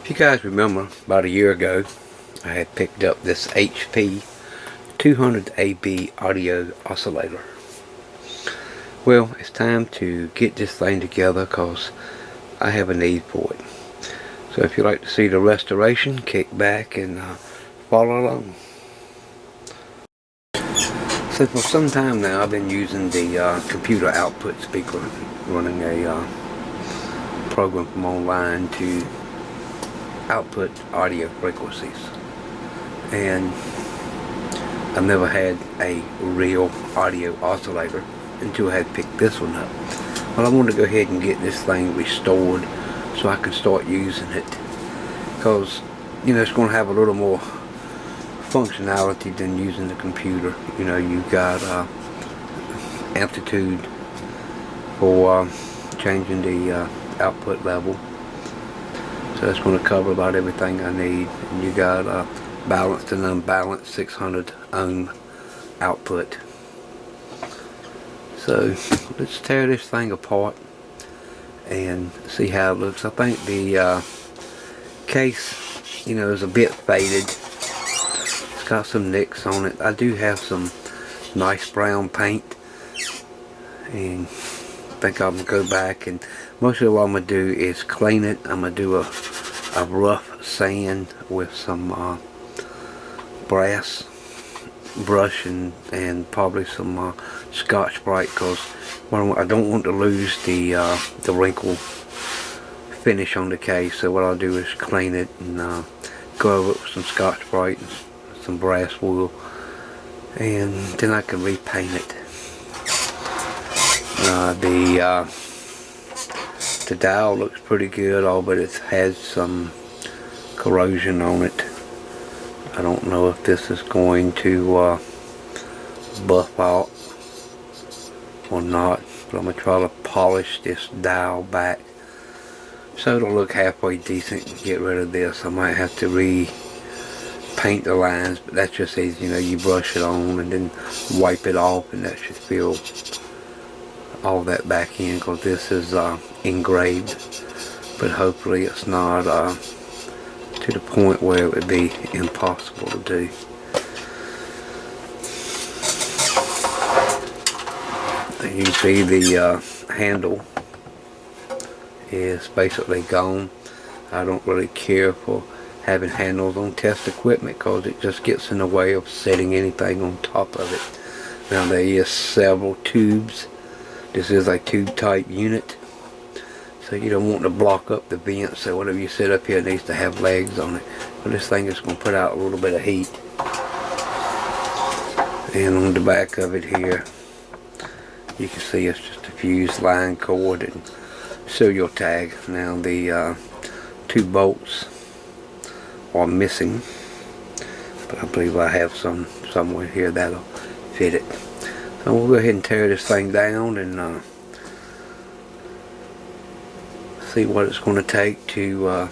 If you guys remember, about a year ago, I had picked up this HP 200 AB audio oscillator. Well, it's time to get this thing together because I have a need for it. So if you'd like to see the restoration, kick back and follow along. So for some time now, I've been using the computer output speaker, running a program from online to output audio frequencies, and I've never had a real audio oscillator until I had picked this one up. Well, I want to go ahead and get this thing restored so I can start using it, because you know it's going to have a little more functionality than using the computer. You know, you've got amplitude for changing the output level. So that's going to cover about everything I need. And you got balanced and unbalanced 600 ohm output. So let's tear this thing apart and see how it looks. I think the case, you know, is a bit faded. It's got some nicks on it. I do have some nice brown paint, and I think I'm going to go back, and mostly what I'm going to do is clean it. I'm going to do a rough sand with some brass brush and probably some Scotch-Brite, because I don't want to lose the wrinkle finish on the case. So what I'll do is clean it and go over it with some Scotch-Brite and some brass wool, and then I can repaint it. The dial looks pretty good, but it has some corrosion on it. I don't know if this is going to buff out or not, but I'm going to try to polish this dial back so it'll look halfway decent and get rid of this. I might have to repaint the lines, but that's just easy. You know, you brush it on and then wipe it off, and that should fill all that back in, because this is engraved, but hopefully it's not to the point where it would be impossible to do. You can see the handle is basically gone. I don't really care for having handles on test equipment because it just gets in the way of setting anything on top of it. Now there is several tubes. This is a tube type unit, so you don't want to block up the vent, so whatever you set up here needs to have legs on it. But this thing is going to put out a little bit of heat. And on the back of it here, you can see it's just a fused line cord and serial tag. Now the two bolts are missing, but I believe I have some somewhere here that'll fit it. So we'll go ahead and tear this thing down and see what it's going to take to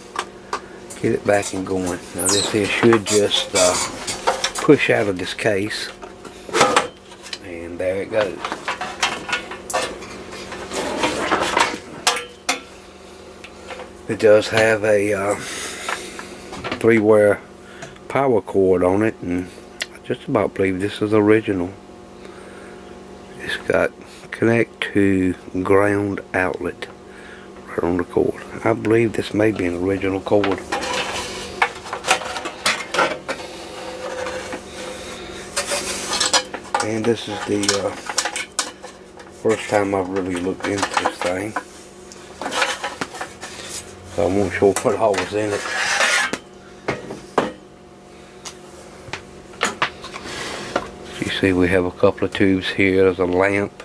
get it back and going. Now this here should just push out of this case, and there it goes. It does have a 3-wire power cord on it, and I just about believe this is original. It's got connect to ground outlet right on the cord. I believe this may be an original cord. And this is the first time I've really looked into this thing, so I wasn't sure what all was in it. You see we have a couple of tubes here. There's a lamp,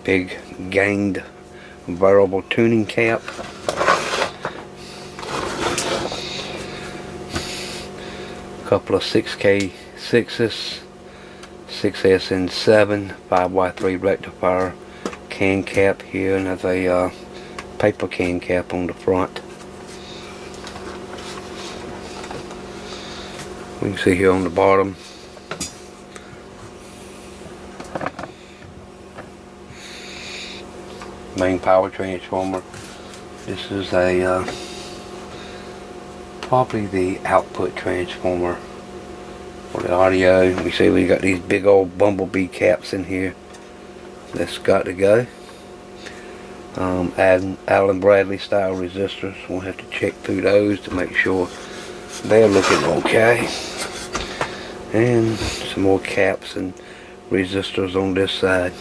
big ganged variable tuning cap, a couple of 6K6s, 6SN7 5Y3 rectifier can cap here, and there's a paper can cap on the front. We can see here on the bottom main power transformer. This is a probably the output transformer for the audio. We see we got these big old bumblebee caps in here. That's got to go. Adding Allen Bradley style resistors. We'll have to check through those to make sure they're looking okay. And some more caps and resistors on this side.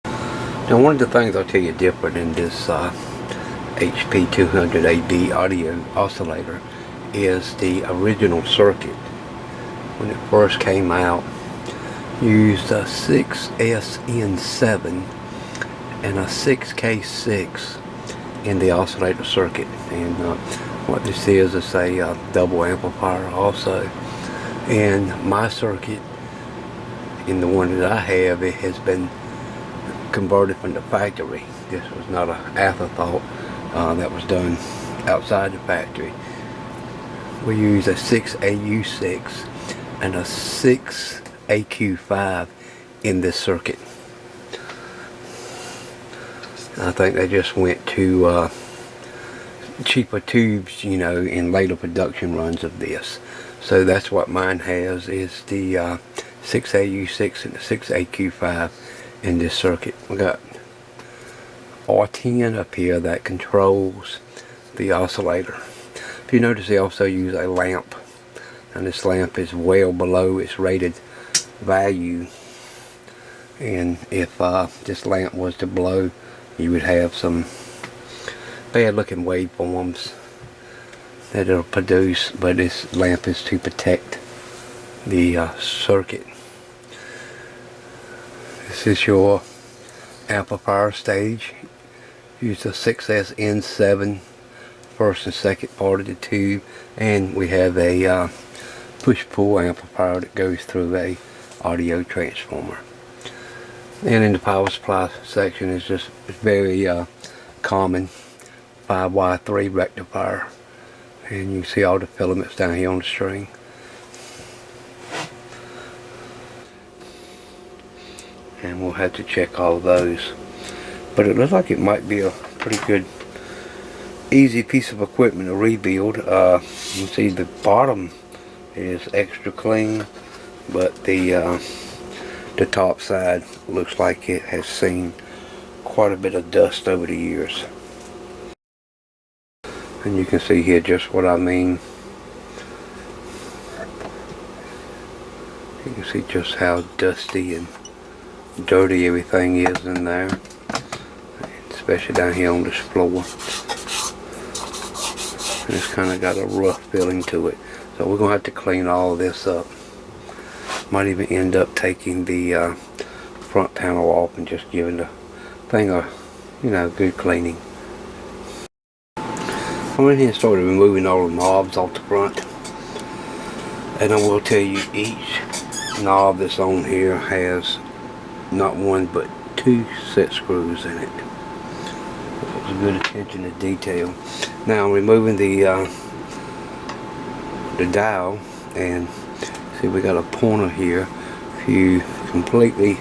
Now, one of the things I'll tell you different in this HP 200AD audio oscillator is the original circuit. When it first came out, used a 6SN7 and a 6K6 in the oscillator circuit. And what this is a double amplifier also. And my circuit, in the one that I have, it has been converted from the factory. This was not an afterthought that was done outside the factory. We use a 6AU6 and a 6AQ5 in this circuit. I think they just went to cheaper tubes, you know, in later production runs of this. So that's what mine has, is the 6AU6 and the 6AQ5 in this circuit. We got R10 up here that controls the oscillator. If you notice, they also use a lamp, and this lamp is well below its rated value. And if this lamp was to blow, you would have some bad looking waveforms that it'll produce, but this lamp is to protect the circuit. This is your amplifier stage. Use the 6SN7 first and second part of the tube, and we have a push-pull amplifier that goes through a audio transformer. And in the power supply section is just very common 5Y3 rectifier, and you can see all the filaments down here on the string. And we'll have to check all of those, but it looks like it might be a pretty good easy piece of equipment to rebuild. You can see the bottom is extra clean, but the top side looks like it has seen quite a bit of dust over the years. And you can see here just what I mean. You can see just how dusty and dirty everything is in there, especially down here on this floor. And it's kind of got a rough feeling to it, so we're gonna have to clean all of this up. Might even end up taking the front panel off and just giving the thing a, you know, good cleaning. I went ahead and started removing all the knobs off the front, and I will tell you, each knob that's on here has not one but 2 set screws in it. That was good attention to detail. Now I'm removing the dial, and see, we got a pointer here. If you completely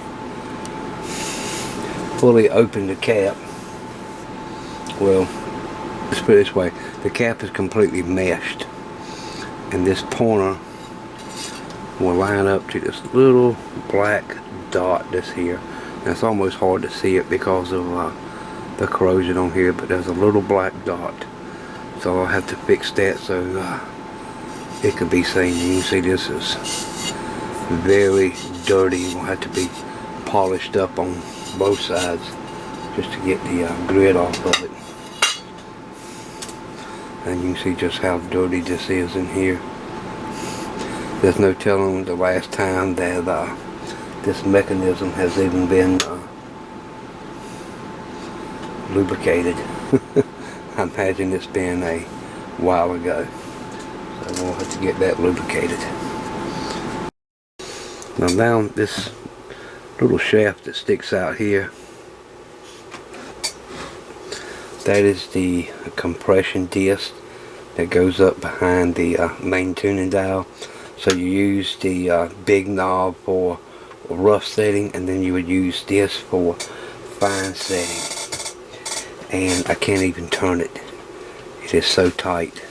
fully open the cap, well, let's put it this way, the cap is completely meshed, and this pointer will line up to this little black dot that's here. And it's almost hard to see it because of the corrosion on here, but there's a little black dot, so I'll have to fix that so it could be seen. You can see this is very dirty. It will have to be polished up on both sides just to get the grid off of it. And you can see just how dirty this is in here. There's no telling the last time that this mechanism has even been lubricated. I imagine it's been a while ago, so we'll have to get that lubricated. Now down this little shaft that sticks out here, that is the compression disc that goes up behind the main tuning dial. So you use the big knob for rough setting, and then you would use this for fine setting. And I can't even turn it. It is so tight.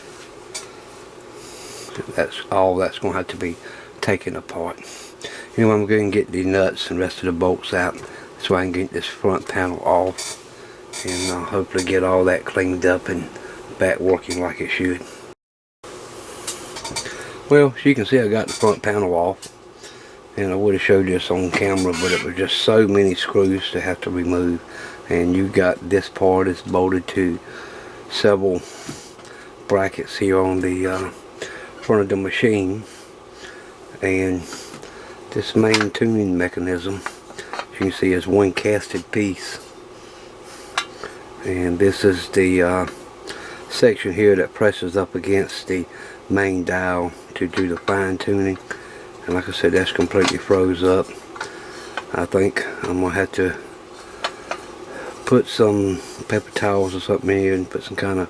that's all that's going to have to be taken apart. Anyway, I'm going to get the nuts and rest of the bolts out so I can get this front panel off, and hopefully get all that cleaned up and back working like it should. Well, as you can see, I got the front panel off, and I would have showed this on camera, but it was just so many screws to have to remove. And you got this part is bolted to several brackets here on the front of the machine, and this main tuning mechanism, as you can see, is one casted piece. And this is the section here that presses up against the main dial to do the fine tuning. And like I said, that's completely froze up. I think I'm gonna have to put some paper towels or something in here and put some kind of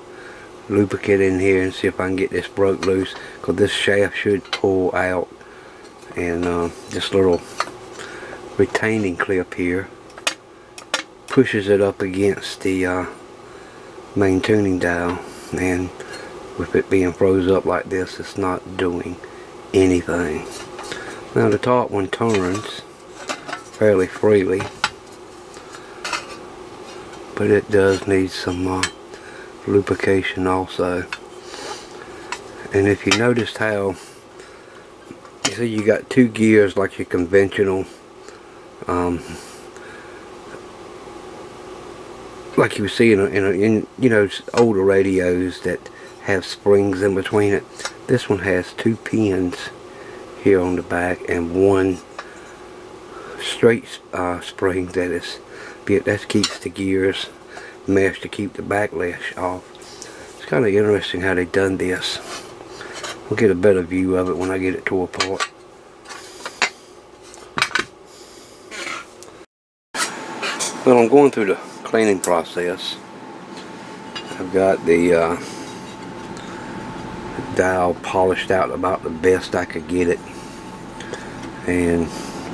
lubricant in here and see if I can get this broke loose, because this shaft should pull out, and this little retaining clip here pushes it up against the main tuning dial, and with it being froze up like this, it's not doing anything. Now the top one turns fairly freely, but it does need some lubrication also. And if you noticed how, you see you got two gears like your conventional, like you see in you know, older radios that have springs in between it. This one has two pins here on the back and one straight spring that keeps the gears meshed to keep the backlash off. It's kind of interesting how they done this. We'll get a better view of it when I get it tore apart. Well, I'm going through the cleaning process. I've got the dial polished out about the best I could get it, and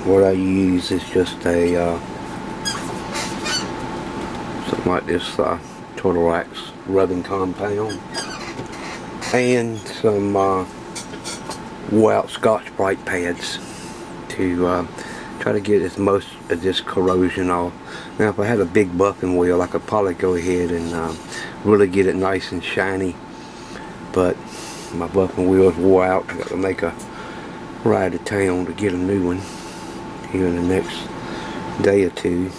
what I use is just a something like this Turtle Wax rubbing compound and some wore out Scotch Brite pads to try to get as most of this corrosion off. Now if I had a big buffing wheel, I could probably go ahead and really get it nice and shiny, but my buffing wheel is wore out. I got to make a ride to town to get a new one here in the next day or two.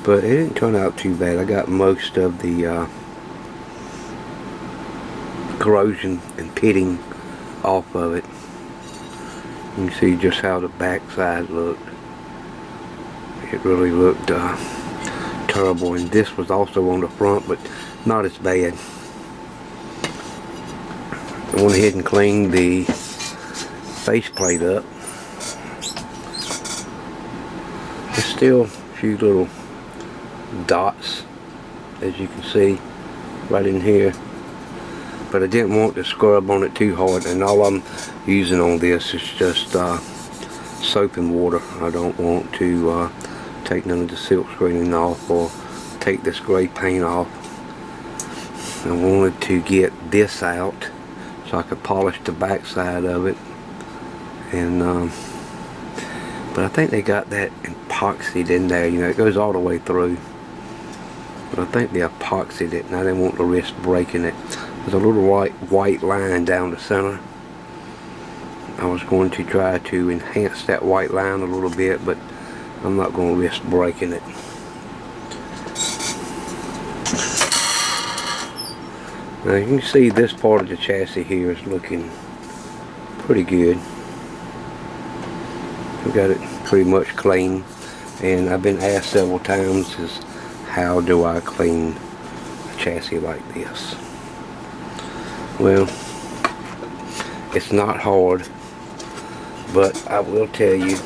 But it didn't turn out too bad. I got most of the corrosion and pitting off of it. You can see just how the back side looked. It really looked terrible, and this was also on the front, but not as bad. I went ahead and cleaned the faceplate up. There's still a few little dots, as you can see right in here, but I didn't want to scrub on it too hard, and all I'm using on this is just soap and water. I don't want to take none of the silk screening off or take this gray paint off. I wanted to get this out so I could polish the back side of it, and but I think they got that epoxied in there. You know, it goes all the way through, but I think they epoxied it, and I didn't want to risk breaking it. There's a little white line down the center. I was going to try to enhance that white line a little bit, but I'm not going to risk breaking it. Now you can see this part of the chassis here is looking pretty good. We got it pretty much clean, and I've been asked several times is how do I clean a chassis like this. Well, it's not hard, but I will tell you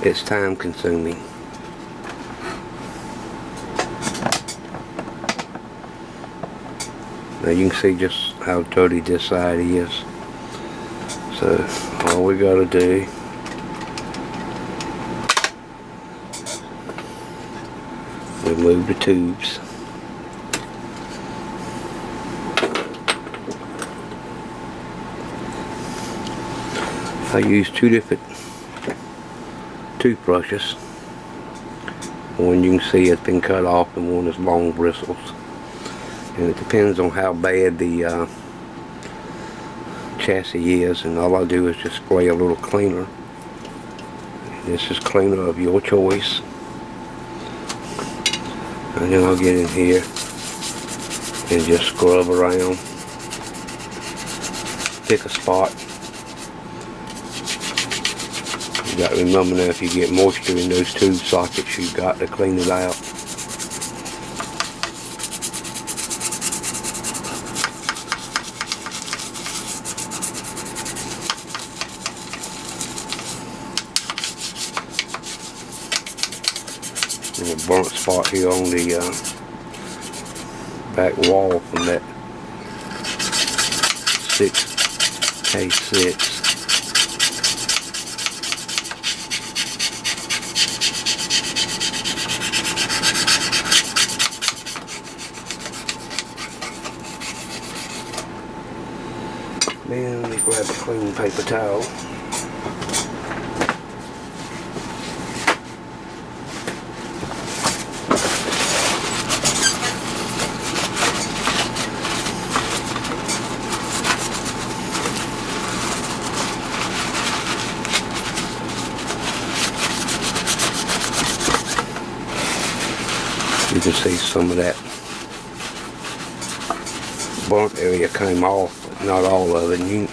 it's time consuming. Now you can see just how dirty this side is. So all we gotta do remove the tubes. I use two different toothbrushes. One you can see has been cut off and one is long bristles. And it depends on how bad the chassis is, and all I do is just spray a little cleaner. This is cleaner of your choice. And then I'll get in here and just scrub around. Pick a spot. You got to remember now, if you get moisture in those tube sockets, you've got to clean it out. There's a burnt spot here on the back wall from that 6K6. Then let me grab a clean paper towel. You can see some of that burnt area came off, but not all of it. And you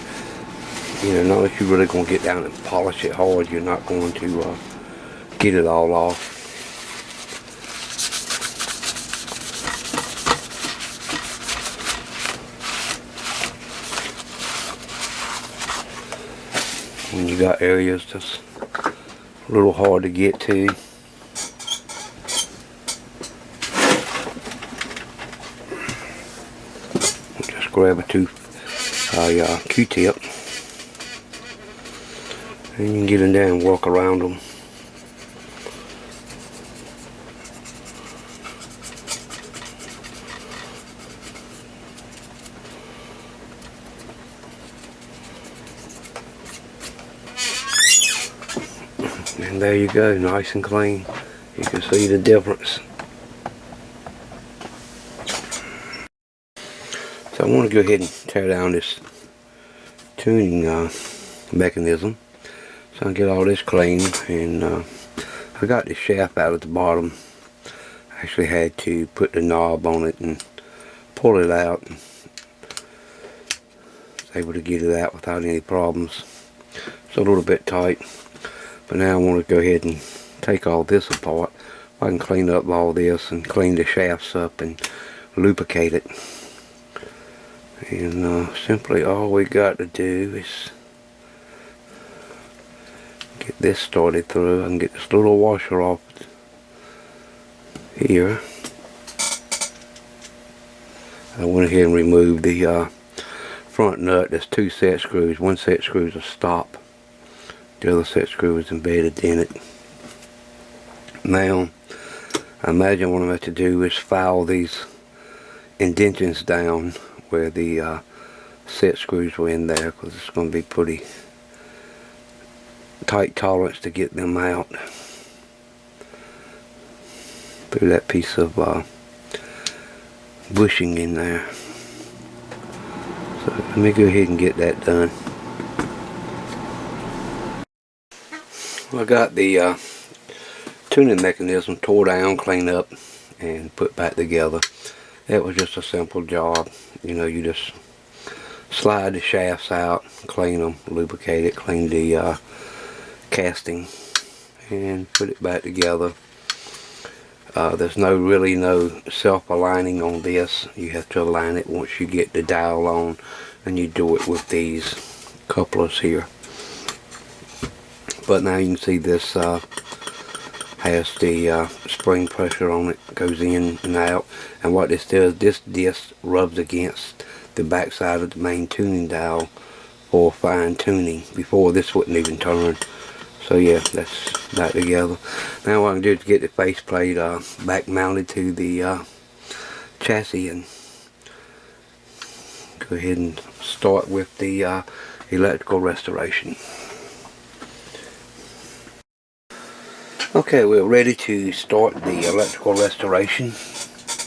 know, not if you're really going to get down and polish it hard, you're not going to get it all off. When you got areas that's a little hard to get to, grab a Q-tip and you can get in there and walk around them. And there you go, nice and clean. You can see the difference. So I want to go ahead and tear down this tuning mechanism. So I get all this clean, and I got the shaft out at the bottom. I actually had to put the knob on it and pull it out. And was able to get it out without any problems. It's a little bit tight, but now I want to go ahead and take all this apart. I can clean up all this and clean the shafts up and lubricate it. And simply all we got to do is get this started through. I can get this little washer off here. I went ahead and removed the front nut. There's two set screws. One set screw is a stop. The other set screw is embedded in it. Now, I imagine what I'm going to do is file these indentions down where the set screws were in there, because it's going to be pretty tight tolerance to get them out through that piece of bushing in there. So let me go ahead and get that done. I got the tuning mechanism tore down, cleaned up, and put back together. It was just a simple job. You know, you just slide the shafts out, clean them, lubricate it, clean the casting, and put it back together. There's really no self-aligning on this. You have to align it once you get the dial on, and you do it with these couplers here. But now you can see this has the spring pressure on it, goes in and out, and what this does, this disc rubs against the back side of the main tuning dial for fine tuning. Before, this wouldn't even turn. So yeah, that's back together. Now what I can do is get the faceplate back mounted to the chassis, and go ahead and start with the electrical restoration. Okay, we're ready to start the electrical restoration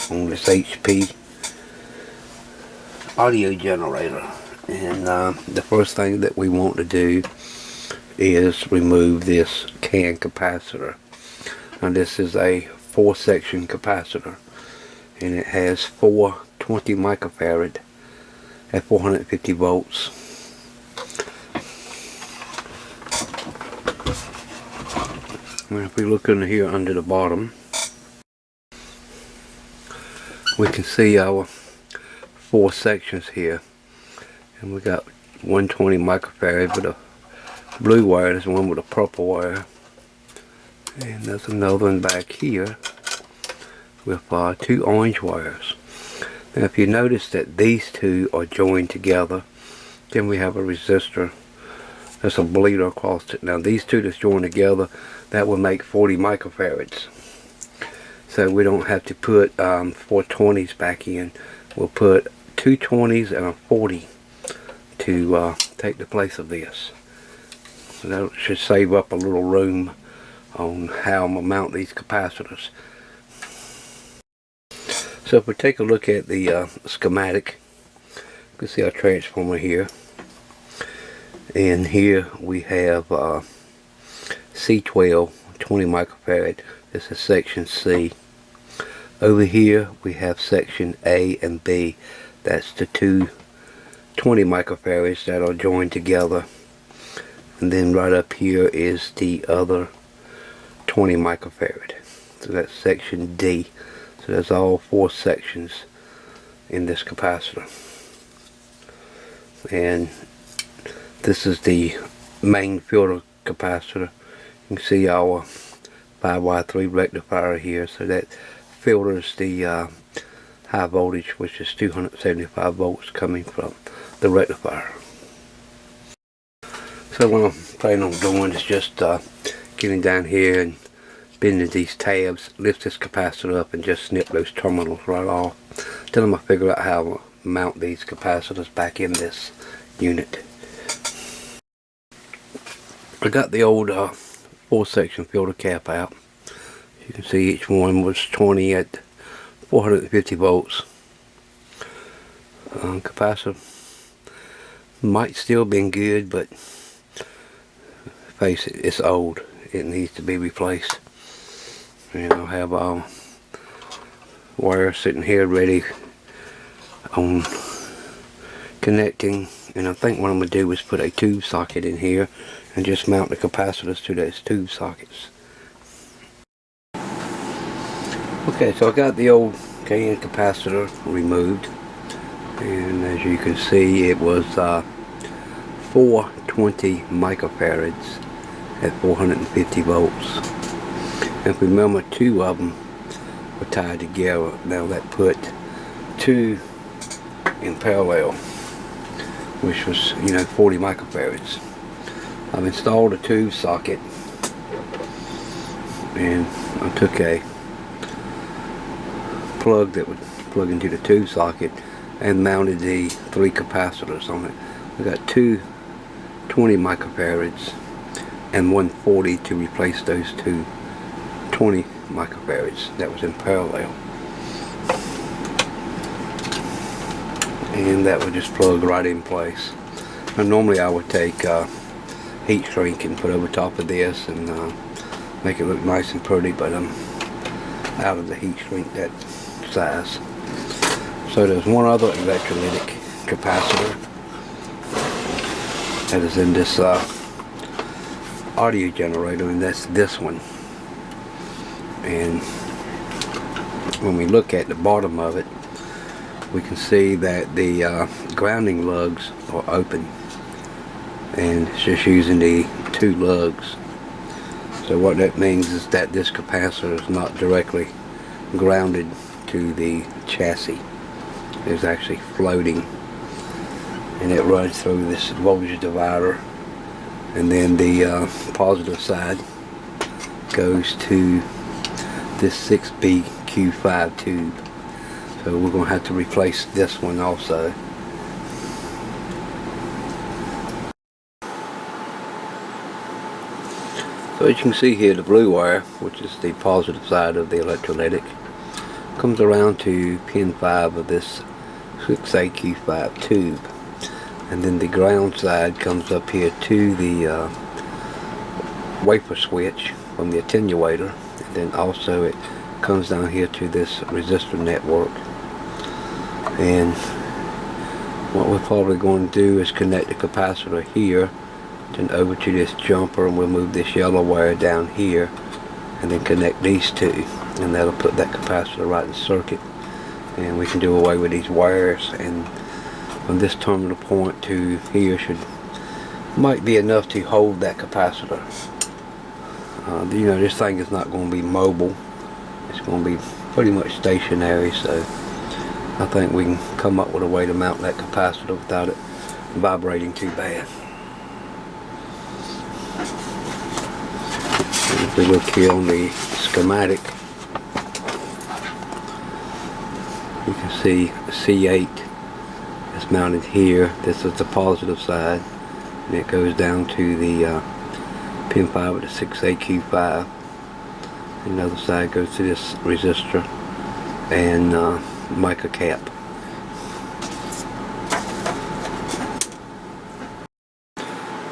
on this HP audio generator. And the first thing that we want to do is remove this can capacitor. Now this is a 4-section capacitor, and it has 4 20 microfarad at 450 volts. And if we look in here under the bottom, we can see our 4 sections here, and we got 120 microfarad with a blue wire. There's one with a purple wire, and there's another one back here with 2 orange wires. Now if you notice that these two are joined together, then we have a resistor. There's a bleeder across it. Now these two that's joined together, that will make 40 microfarads. So we don't have to put 4 20s back in. We'll put 2 20s and a 40 to take the place of this. So that should save up a little room on how I'm going to mount these capacitors. So if we take a look at the schematic, you can see our transformer here. And here we have C12, 20 microfarad. This is section C. Over here we have section A and B. That's the 2 20 microfarads that are joined together. And then right up here is the other 20 microfarad. So that's section D. So that's all 4 sections in this capacitor. And this is the main filter capacitor. You can see our 5Y3 rectifier here. So that filters the high voltage, which is 275 volts coming from the rectifier. So what I'm planning on doing is just getting down here and bending these tabs, lift this capacitor up and just snip those terminals right off. Then I'm going to figure out how to mount these capacitors back in this unit. I got the old 4-section filter cap out. You can see each one was 20 at 450 volts. Capacitor might still been good, but face it, it's old. It needs to be replaced. And I'll have our wire sitting here ready on connecting. And I think what I'm going to do is put a tube socket in here and just mount the capacitors to those tube sockets. Okay, so I got the old can capacitor removed, and as you can see it was 420 microfarads at 450 volts. And if we remember, 2 of them were tied together. Now that put 2 in parallel, which was 40 microfarads. I've installed a tube socket, and I took a plug that would plug into the tube socket and mounted the 3 capacitors on it. I got 2 20 microfarads and 140 to replace those 2 20 microfarads that was in parallel. And that would just plug right in place. Now normally I would take heat shrink and put over top of this and make it look nice and pretty, but I'm out of the heat shrink that size. So there's one other electrolytic capacitor that is in this audio generator, and that's this one. And when we look at the bottom of it, we can see that the grounding lugs are open, and it's just using the 2 lugs. So what that means is that this capacitor is not directly grounded to the chassis. It's actually floating, and it runs through this voltage divider, and then the positive side goes to this 6BQ5 tube. So we're going to have to replace this one also. So as you can see here, the blue wire, which is the positive side of the electrolytic, comes around to pin 5 of this 6AQ5 tube, and then the ground side comes up here to the wafer switch from the attenuator, and then also it comes down here to this resistor network. And what we're probably going to do is connect the capacitor here, then over to this jumper, and we'll move this yellow wire down here and then connect these two, and that'll put that capacitor right in circuit, and we can do away with these wires. And from this terminal point to here might be enough to hold that capacitor. You know, this thing is not going to be mobile, it's going to be pretty much stationary, so I think we can come up with a way to mount that capacitor without it vibrating too bad. And if we look here on the schematic, you can see C8 is mounted here. This is the positive side, and it goes down to the pin 5 of the 6AQ5. And the other side goes to this resistor and mica cap.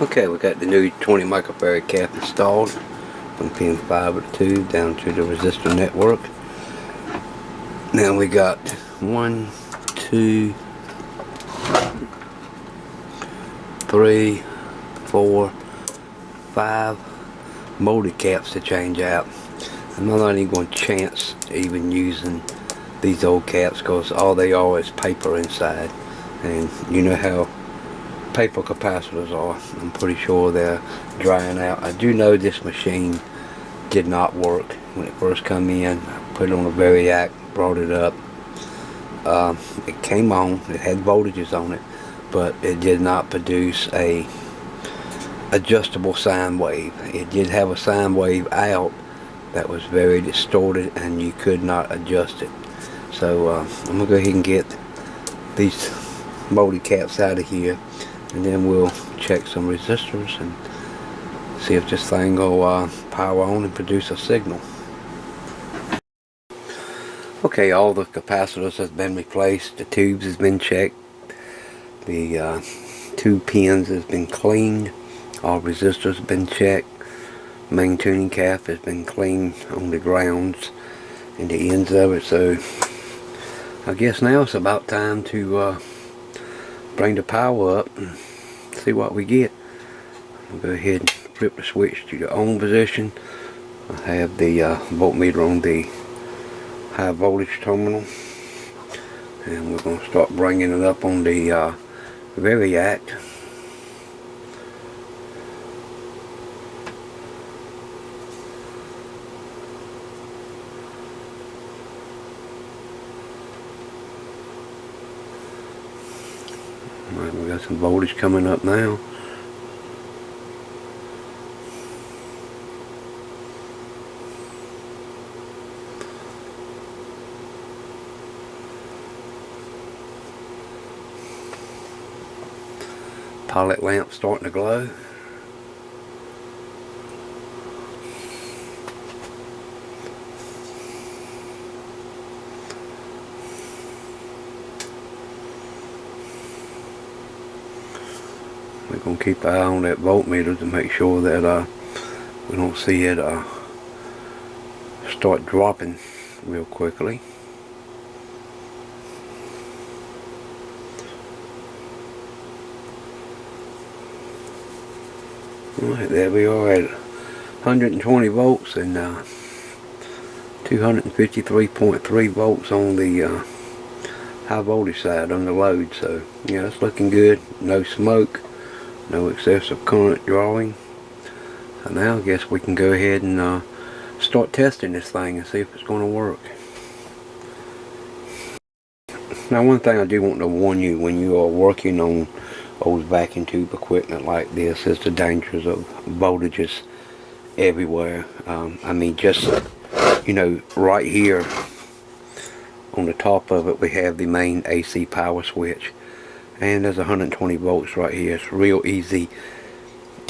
Okay, we got the new 20 microfarad cap installed from pin 5 of the tube down to the resistor network. Now we got 1, 2, 3, 4, 5 molded caps to change out. I'm not even going to chance even using these old caps, because all they are is paper inside, and you know how paper capacitors are. I'm pretty sure they're drying out. I do know this machine did not work when it first come in. I put it on a variac, brought it up. It came on, it had voltages on it, but it did not produce a adjustable sine wave. It did have a sine wave out that was very distorted, and you could not adjust it. So I'm going to go ahead and get these molded caps out of here, and then we'll check some resistors and see if this thing will power on and produce a signal. Okay, all the capacitors has been replaced, the tubes has been checked, the 2 pins has been cleaned, all resistors have been checked, main tuning cap has been cleaned on the grounds and the ends of it. So I guess now it's about time to bring the power up and see what we get. I'll go ahead and flip the switch to the on position. I have the voltmeter on the high voltage terminal, and we're going to start bringing it up on the variac. Alright, we got some voltage coming up now. Pilot lamp starting to glow. We're going to keep an eye on that voltmeter to make sure that we don't see it start dropping real quickly. Alright, there we are at 120 volts and 253.3 volts on the high voltage side on the load. So yeah, it's looking good. No smoke, no excessive current drawing. So now I guess we can go ahead and start testing this thing and see if it's going to work. Now, one thing I do want to warn you when you are working on old vacuum tube equipment like this is the dangers of voltages everywhere. I mean, just, you know, right here on the top of it we have the main AC power switch, and there's 120 volts right here. It's real easy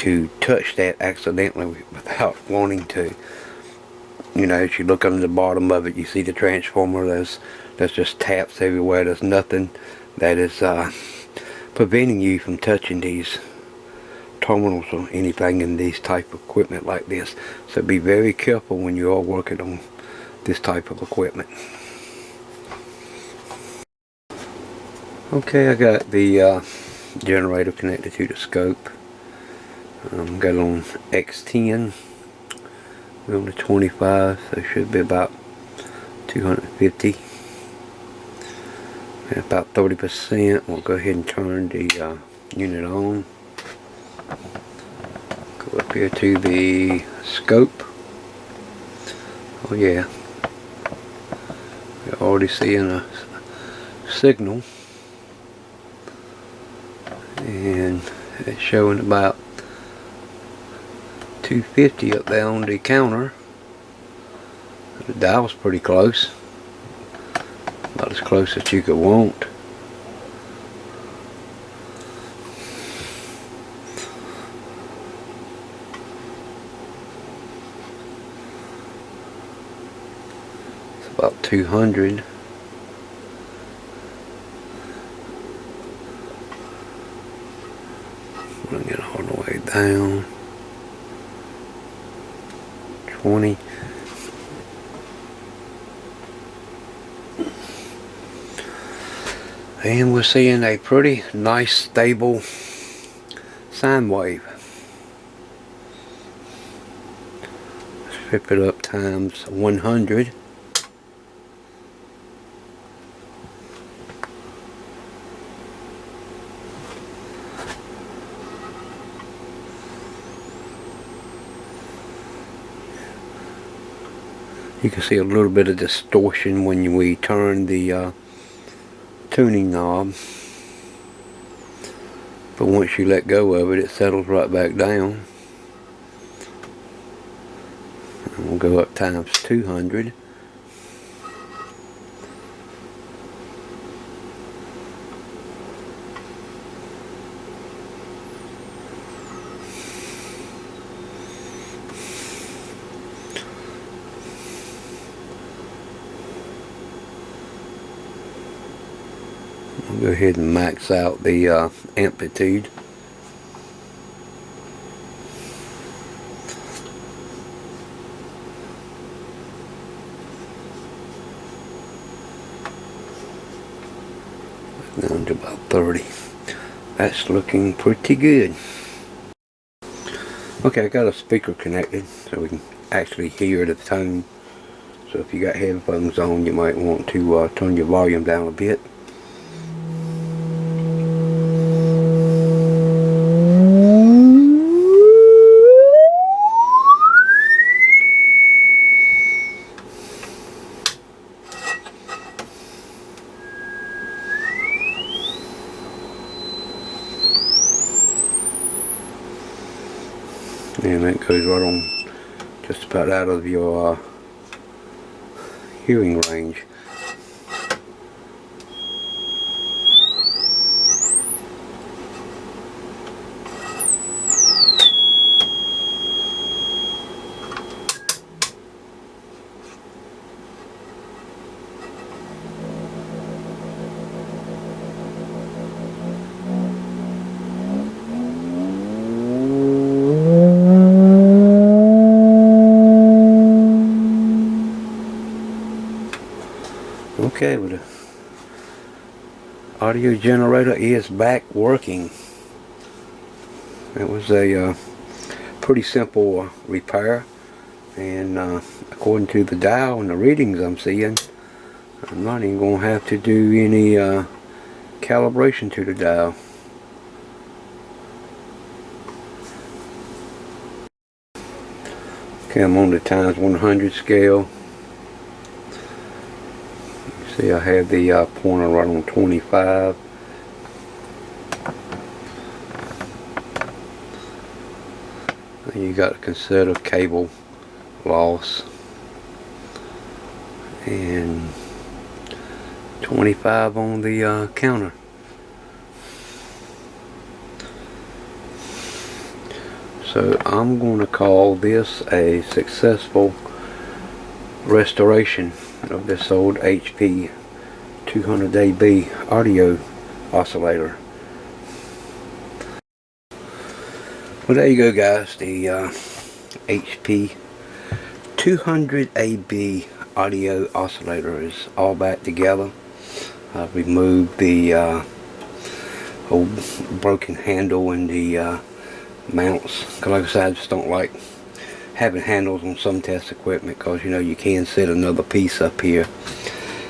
to touch that accidentally without wanting to. You know, as you look under the bottom of it, you see the transformer. There's just taps everywhere. There's nothing that is preventing you from touching these terminals or anything in these type of equipment like this. So be very careful when you are working on this type of equipment. Okay, I got the generator connected to the scope. Got it on X10. We're on the 25, so it should be about 250. At about 30%, we'll go ahead and turn the unit on. Go up here to the scope. Oh yeah, we're already seeing a signal, and it's showing about 250 up there on the counter. The dial's pretty close, about as close as you could want. It's about 200. Bring it all the way down. 20. And we're seeing a pretty nice stable sine wave. Strip it up times 100. You can see a little bit of distortion when we turn the tuning knob, but once you let go of it, it settles right back down. And we'll go up times 200. I'll go ahead and max out the amplitude. Down to about 30. That's looking pretty good. Okay, I got a speaker connected so we can actually hear the tone. So if you got headphones on, you might want to turn your volume down a bit. And that goes right on just about out of your hearing range. Okay, well, the audio generator is back working. It was a pretty simple repair, and according to the dial and the readings I'm seeing, I'm not even going to have to do any calibration to the dial. Okay, I'm on the times 100 scale. See, I have the pointer right on 25. And you got to consider cable loss. And 25 on the counter. So I'm going to call this a successful restoration of this old HP 200 AB audio oscillator. Well, there you go, guys. The HP 200 AB audio oscillator is all back together. I've removed the old broken handle and the mounts, because like I said, I just don't like having handles on some test equipment, because you know you can set another piece up here.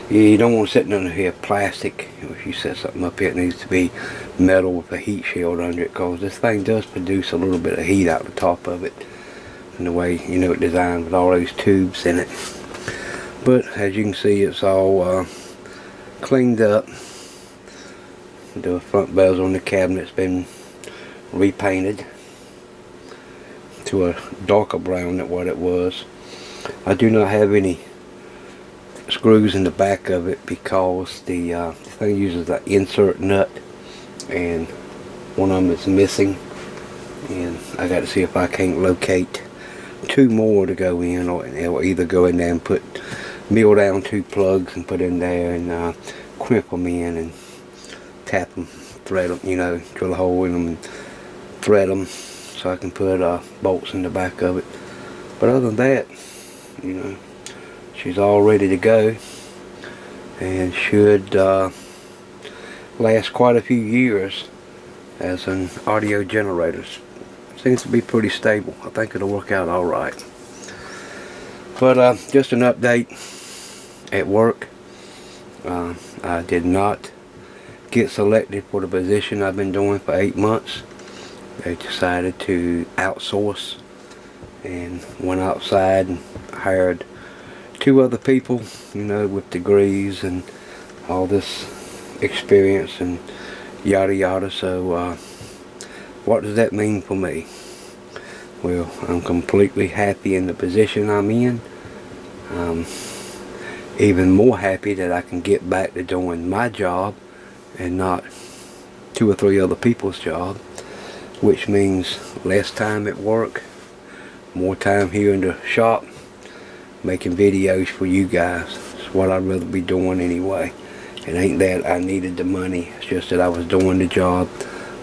You don't want to set under here plastic. If you set something up here, it needs to be metal with a heat shield under it, because this thing does produce a little bit of heat out the top of it, and the way you know it's designed with all those tubes in it. But as you can see, it's all cleaned up. The front bezel on the cabinet's been repainted to a darker brown than what it was. I do not have any screws in the back of it, because the thing uses the insert nut and one of them is missing, and I got to see if I can't locate two more to go in, or either go in there and mill down two plugs and put in there and crimp them in and tap them, thread them, you know, drill a hole in them and thread them so I can put bolts in the back of it. But other than that, you know, she's all ready to go and should last quite a few years as an audio generator. Seems to be pretty stable. I think it'll work out alright. But just an update at work. I did not get selected for the position I've been doing for 8 months. They decided to outsource and went outside and hired 2 other people, you know, with degrees and all this experience and yada yada. So what does that mean for me? Well, I'm completely happy in the position I'm in. Even more happy that I can get back to doing my job and not 2 or 3 other people's job, which means less time at work, more time here in the shop making videos for you guys. It's what I'd rather be doing anyway. It ain't that I needed the money, it's just that I was doing the job.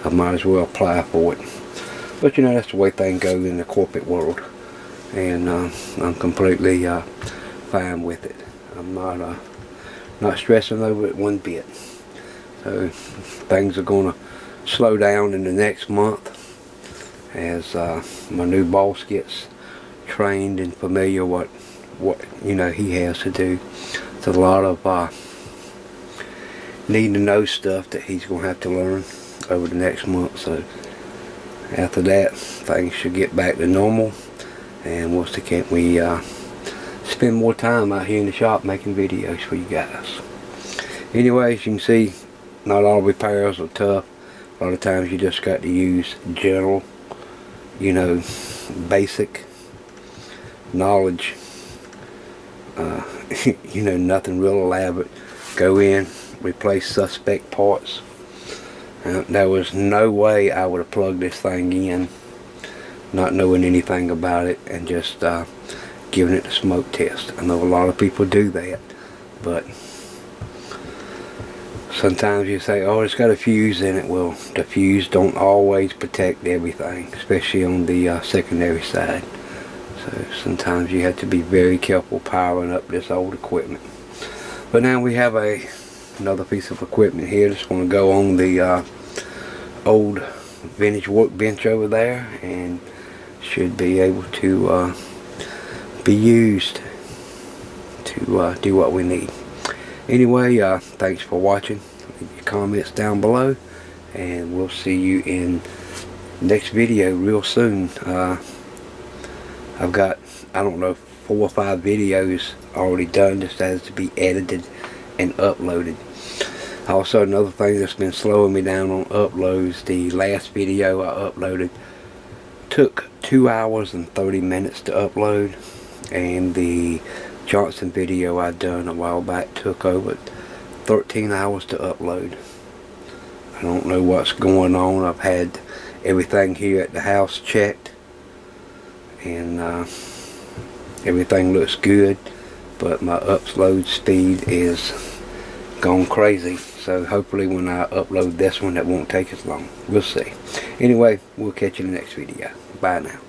I might as well apply for it. But you know, that's the way things go in the corporate world, and I'm completely fine with it. I'm not stressing over it one bit. So things are gonna slow down in the next month as my new boss gets trained and familiar what you know he has to do. It's a lot of need to know stuff that he's gonna have to learn over the next month. So after that, things should get back to normal, and we spend more time out here in the shop making videos for you guys. Anyway, as you can see, not all repairs are tough. A lot of times you just got to use general, you know, basic knowledge. You know, nothing real elaborate. Go in, replace suspect parts. There was no way I would have plugged this thing in not knowing anything about it and just giving it a smoke test. I know a lot of people do that, but sometimes you say, oh, it's got a fuse in it. Well, the fuse don't always protect everything, especially on the secondary side. So sometimes you have to be very careful powering up this old equipment. But now we have another piece of equipment here that's going to go on the old vintage workbench over there, and should be able to be used to do what we need. Anyway, thanks for watching. Leave your comments down below, and we'll see you in next video real soon. I've got, I don't know, 4 or 5 videos already done, just has to be edited and uploaded. Also, another thing that's been slowing me down on uploads, the last video I uploaded took 2 hours and 30 minutes to upload, and the Johnson video I done a while back took over 13 hours to upload. I don't know what's going on. I've had everything here at the house checked, and everything looks good, but my upload speed is gone crazy. So hopefully when I upload this one, it won't take as long. We'll see. Anyway, we'll catch you in the next video. Bye now.